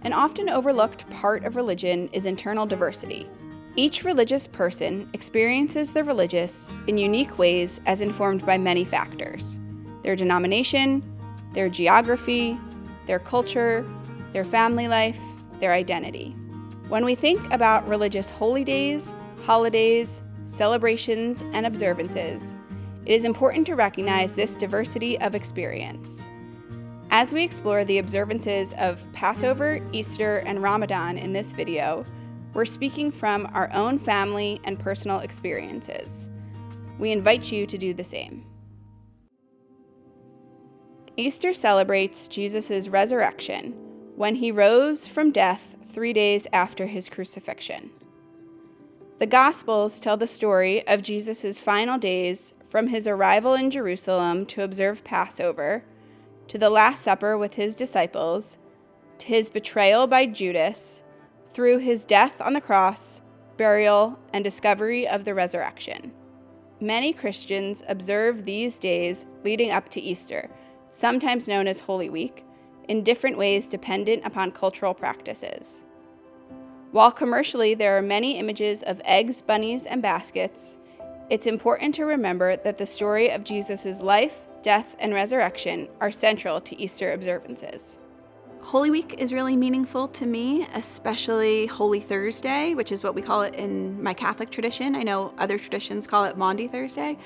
An often overlooked part of religion is internal diversity. Each religious person experiences the religious in unique ways as informed by many factors: their denomination, their geography, their culture, their family life, their identity. When we think about religious holy days, holidays, celebrations, and observances, it is important to recognize this diversity of experience. As we explore the observances of Passover, Easter, and Ramadan in this video, we're speaking from our own family and personal experiences. We invite you to do the same. Easter celebrates Jesus' resurrection when he rose from death 3 days after his crucifixion. The Gospels tell the story of Jesus' final days from his arrival in Jerusalem to observe Passover, to the Last Supper with his disciples, to his betrayal by Judas, through his death on the cross, burial, and discovery of the resurrection. Many Christians observe these days leading up to Easter, sometimes known as Holy Week, in different ways dependent upon cultural practices. While commercially there are many images of eggs, bunnies, and baskets, it's important to remember that the story of Jesus' life, death, and resurrection are central to Easter observances. Holy Week is really meaningful to me, especially Holy Thursday, which is what we call it in my Catholic tradition. I know other traditions call it Maundy Thursday.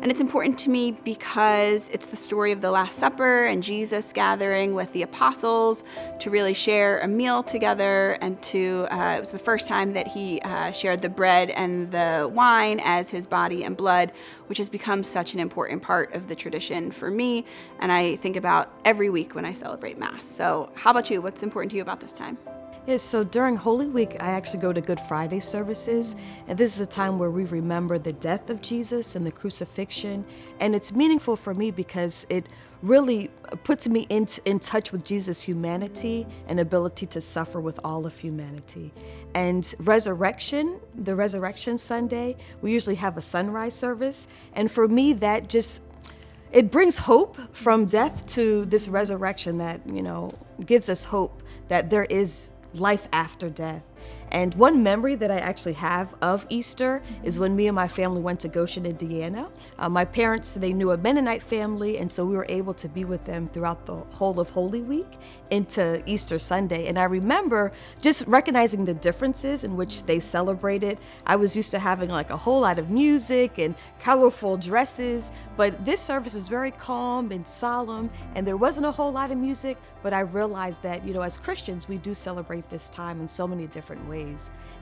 And it's important to me because it's the story of the Last Supper and Jesus gathering with the apostles to really share a meal together, and it was the first time that he shared the bread and the wine as his body and blood, which has become such an important part of the tradition for me, and I think about every week when I celebrate Mass. So how about you? What's important to you about this time? Yes, so during Holy Week, I actually go to Good Friday services, and this is a time where we remember the death of Jesus and the crucifixion, and it's meaningful for me because it really puts me in touch with Jesus' humanity and ability to suffer with all of humanity. And the Resurrection Sunday, we usually have a sunrise service, and for me that it brings hope from death to this resurrection that, gives us hope that there is life after death. And one memory that I actually have of Easter is when me and my family went to Goshen, Indiana. My parents, they knew a Mennonite family, and so we were able to be with them throughout the whole of Holy Week into Easter Sunday. And I remember just recognizing the differences in which they celebrated. I was used to having like a whole lot of music and colorful dresses, but this service is very calm and solemn, and there wasn't a whole lot of music, but I realized that, as Christians, we do celebrate this time in so many different ways.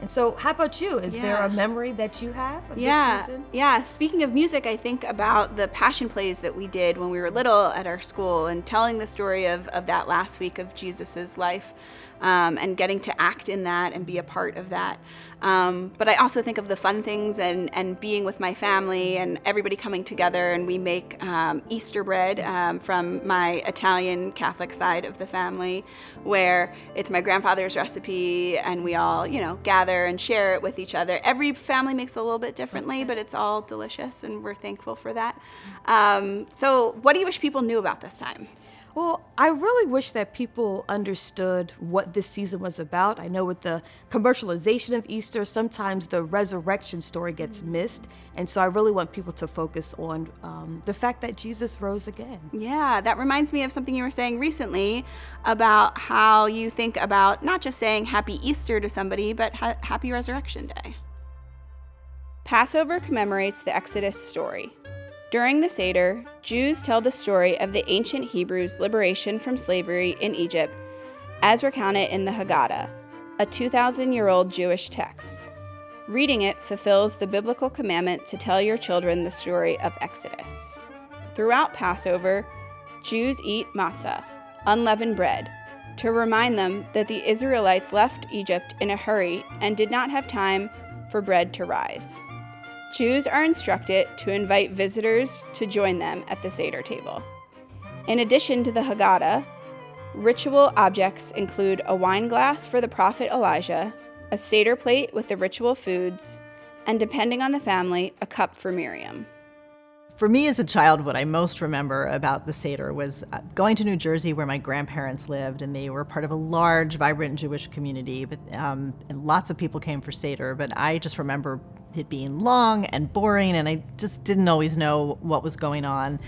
And so how about you? Is there a memory that you have of this season? Yeah. Speaking of music, I think about the passion plays that we did when we were little at our school, and telling the story of that last week of Jesus's life, and getting to act in that and be a part of that. But I also think of the fun things and being with my family and everybody coming together, and we make Easter bread from my Italian Catholic side of the family, where it's my grandfather's recipe, and we all, gather and share it with each other. Every family makes it a little bit differently, but it's all delicious, and we're thankful for that. So what do you wish people knew about this time? Well, I really wish that people understood what this season was about. I know with the commercialization of Easter, sometimes the resurrection story gets missed. And so I really want people to focus on the fact that Jesus rose again. Yeah, that reminds me of something you were saying recently about how you think about not just saying Happy Easter to somebody, but Happy Resurrection Day. Passover commemorates the Exodus story. During the Seder, Jews tell the story of the ancient Hebrews' liberation from slavery in Egypt, as recounted in the Haggadah, a 2,000-year-old Jewish text. Reading it fulfills the biblical commandment to tell your children the story of Exodus. Throughout Passover, Jews eat matzah, unleavened bread, to remind them that the Israelites left Egypt in a hurry and did not have time for bread to rise. Jews are instructed to invite visitors to join them at the Seder table. In addition to the Haggadah, ritual objects include a wine glass for the prophet Elijah, a Seder plate with the ritual foods, and depending on the family, a cup for Miriam. For me as a child, what I most remember about the Seder was going to New Jersey where my grandparents lived, and they were part of a large, vibrant Jewish community, and lots of people came for Seder, but I just remember it being long and boring, and I just didn't always know what was going on.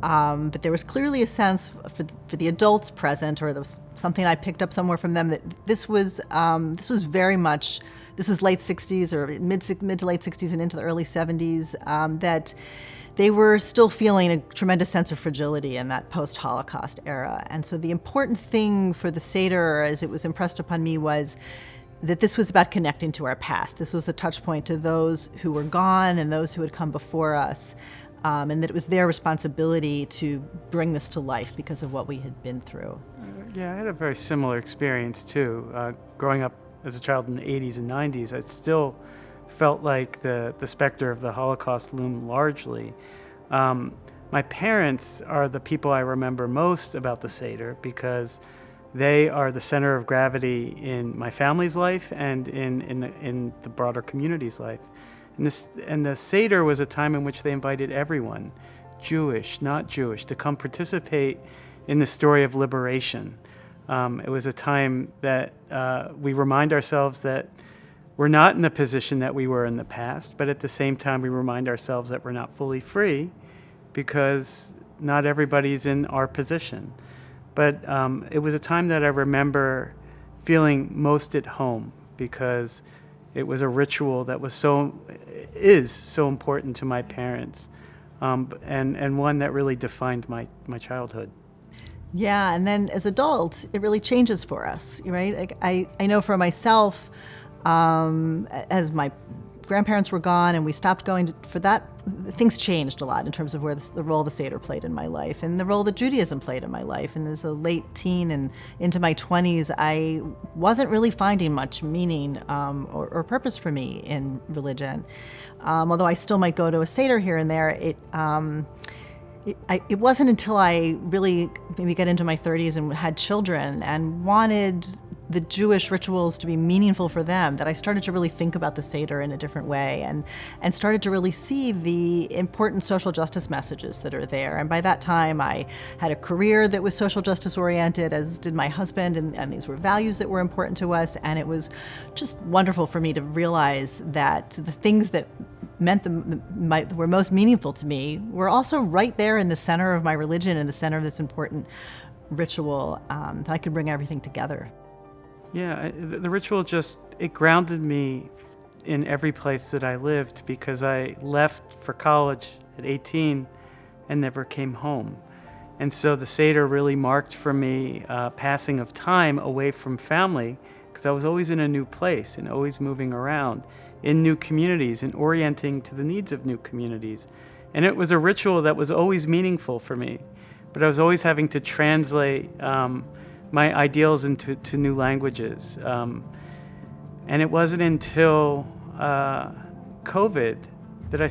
But there was clearly a sense for the adults present, or something I picked up somewhere from them, that this was very much, this was late 60s or mid to late 60s and into the early 70s, that they were still feeling a tremendous sense of fragility in that post-Holocaust era. And so the important thing for the Seder, as it was impressed upon me, was that this was about connecting to our past. This was a touch point to those who were gone and those who had come before us. And that it was their responsibility to bring this to life because of what we had been through. Yeah, I had a very similar experience too. Growing up as a child in the 80s and 90s, I still felt like the specter of the Holocaust loomed largely. My parents are the people I remember most about the Seder because they are the center of gravity in my family's life and in the broader community's life. And the Seder was a time in which they invited everyone, Jewish, not Jewish, to come participate in the story of liberation. It was a time that we remind ourselves that we're not in the position that we were in the past, but at the same time we remind ourselves that we're not fully free because not everybody's in our position. But it was a time that I remember feeling most at home because it was a ritual that is so important to my parents, and one that really defined my childhood. Yeah, and then as adults, it really changes for us, right? Like I know for myself, as my grandparents were gone and we stopped going for that, things changed a lot in terms of where the role the Seder played in my life and the role that Judaism played in my life. And as a late teen and into my 20s, I wasn't really finding much meaning or purpose for me in religion. Although I still might go to a Seder here and there, it wasn't until I really maybe got into my 30s and had children and wanted the Jewish rituals to be meaningful for them that I started to really think about the Seder in a different way and started to really see the important social justice messages that are there. And by that time, I had a career that was social justice oriented, as did my husband, and these were values that were important to us. And it was just wonderful for me to realize that the things that were most meaningful to me were also right there in the center of my religion, in the center of this important ritual, that I could bring everything together. Yeah, the ritual it grounded me in every place that I lived because I left for college at 18 and never came home. And so the Seder really marked for me passing of time away from family because I was always in a new place and always moving around in new communities and orienting to the needs of new communities. And it was a ritual that was always meaningful for me, but I was always having to translate my ideals into new languages. And it wasn't until COVID that I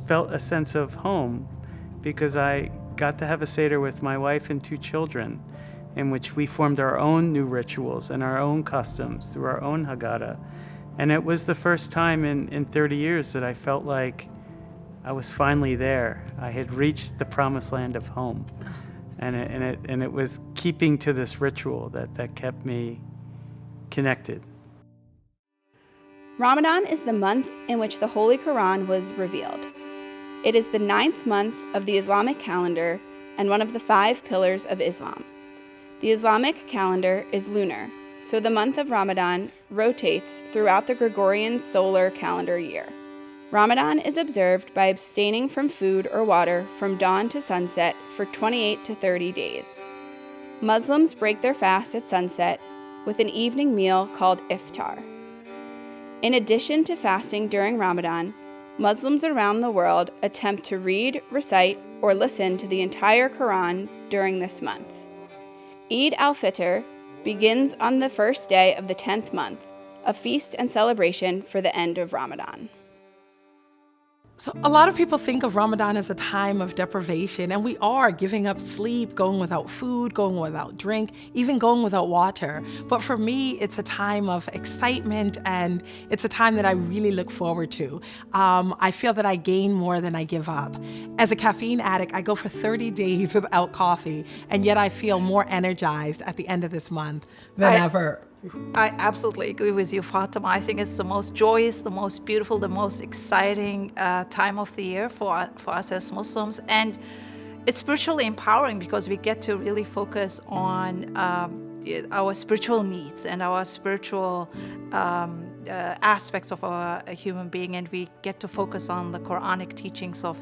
felt a sense of home because I got to have a Seder with my wife and 2 children in which we formed our own new rituals and our own customs through our own Haggadah. And it was the first time in 30 years that I felt like I was finally there. I had reached the promised land of home. And it was keeping to this ritual that kept me connected. Ramadan is the month in which the Holy Quran was revealed. It is the 9th month of the Islamic calendar and one of the 5 pillars of Islam. The Islamic calendar is lunar, so the month of Ramadan rotates throughout the Gregorian solar calendar year. Ramadan is observed by abstaining from food or water from dawn to sunset for 28 to 30 days. Muslims break their fast at sunset with an evening meal called iftar. In addition to fasting during Ramadan, Muslims around the world attempt to read, recite, or listen to the entire Quran during this month. Eid al-Fitr begins on the first day of the 10th month, a feast and celebration for the end of Ramadan. So a lot of people think of Ramadan as a time of deprivation, and we are giving up sleep, going without food, going without drink, even going without water. But for me, it's a time of excitement, and it's a time that I really look forward to. I feel that I gain more than I give up. As a caffeine addict, I go for 30 days without coffee, and yet I feel more energized at the end of this month than ever. I absolutely agree with you, Fatima. I think it's the most joyous, the most beautiful, the most exciting time of the year for us as Muslims. And it's spiritually empowering because we get to really focus on our spiritual needs and our spiritual aspects of our human being. And we get to focus on the Quranic teachings of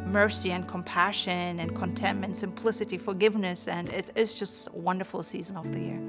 mercy and compassion and contentment, simplicity, forgiveness. And it's just a wonderful season of the year.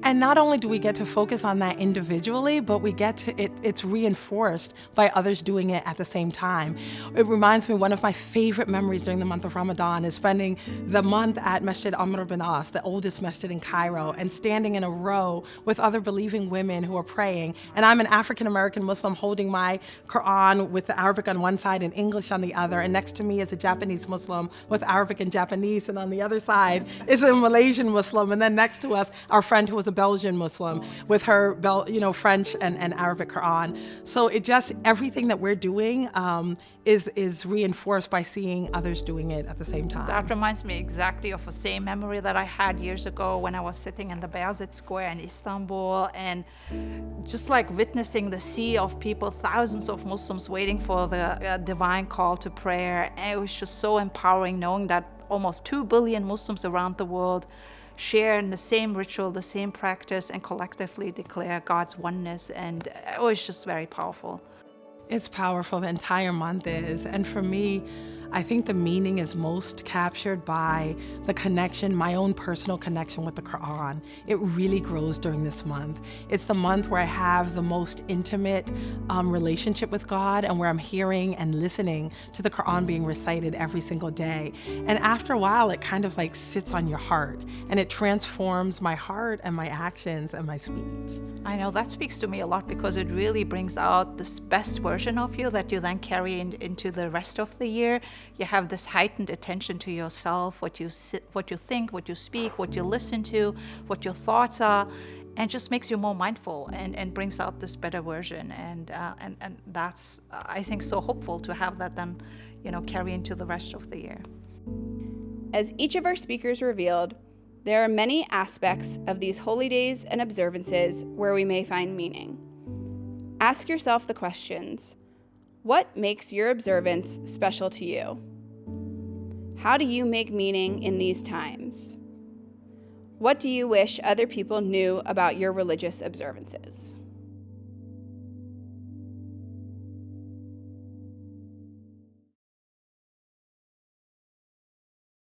And not only do we get to focus on that individually, but we get to it's reinforced by others doing it at the same time. It reminds me, one of my favorite memories during the month of Ramadan is spending the month at Masjid Amr bin As, the oldest masjid in Cairo, and standing in a row with other believing women who are praying. And I'm an African-American Muslim holding my Quran with the Arabic on one side and English on the other. And next to me is a Japanese Muslim with Arabic and Japanese. And on the other side is a Malaysian Muslim. And then next to us, our friend who was a Belgian Muslim with her French and Arabic Quran. So it just, everything that we're doing is reinforced by seeing others doing it at the same time. That reminds me exactly of the same memory that I had years ago when I was sitting in the Bayazit Square in Istanbul, and just like witnessing the sea of people, thousands of Muslims waiting for the divine call to prayer. And it was just so empowering knowing that almost 2 billion Muslims around the world share in the same ritual, the same practice, and collectively declare God's oneness. And it was just very powerful. It's powerful, the entire month is. And for me, I think the meaning is most captured by the connection, my own personal connection with the Quran. It really grows during this month. It's the month where I have the most intimate relationship with God, and where I'm hearing and listening to the Quran being recited every single day. And after a while, it kind of like sits on your heart, and it transforms my heart and my actions and my speech. I know that speaks to me a lot because it really brings out this best version of you that you then carry into the rest of the year. You have this heightened attention to yourself, what you think, what you speak, what you listen to, what your thoughts are, and just makes you more mindful and brings out this better version. And that's, I think, so hopeful to have that then, carry into the rest of the year. As each of our speakers revealed, there are many aspects of these holy days and observances where we may find meaning. Ask yourself the questions: what makes your observance special to you? How do you make meaning in these times? What do you wish other people knew about your religious observances?